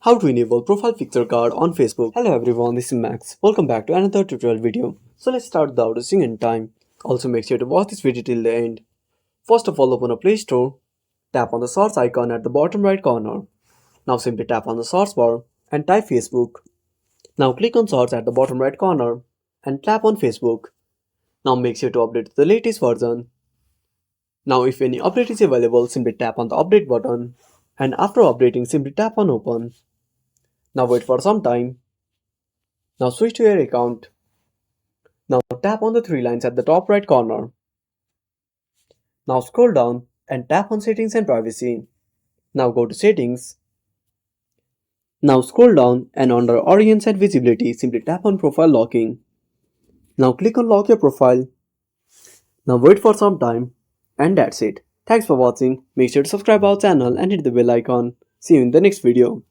How to enable profile picture card on Facebook. Hello everyone, this is Max. Welcome back to another tutorial video. So let's start without wasting any time. Also make sure to watch this video till the end. First of all, open a Play Store. Tap on the search icon at the bottom right corner. Now simply tap on the search bar and type Facebook. Now click on search at the bottom right corner and tap on Facebook. Now make sure to update to the latest version. Now if any update is available, simply tap on the update button. And after updating, simply tap on open. Now wait for some time. Now switch to your account. Now tap on the three lines at the top right corner. Now scroll down and tap on settings and privacy. Now go to settings. Now scroll down and under audience and visibility simply tap on profile locking. Now click on lock your profile. Now wait for some time and that's it. Thanks for watching. Make sure to subscribe our channel and hit the bell icon. See you in the next video.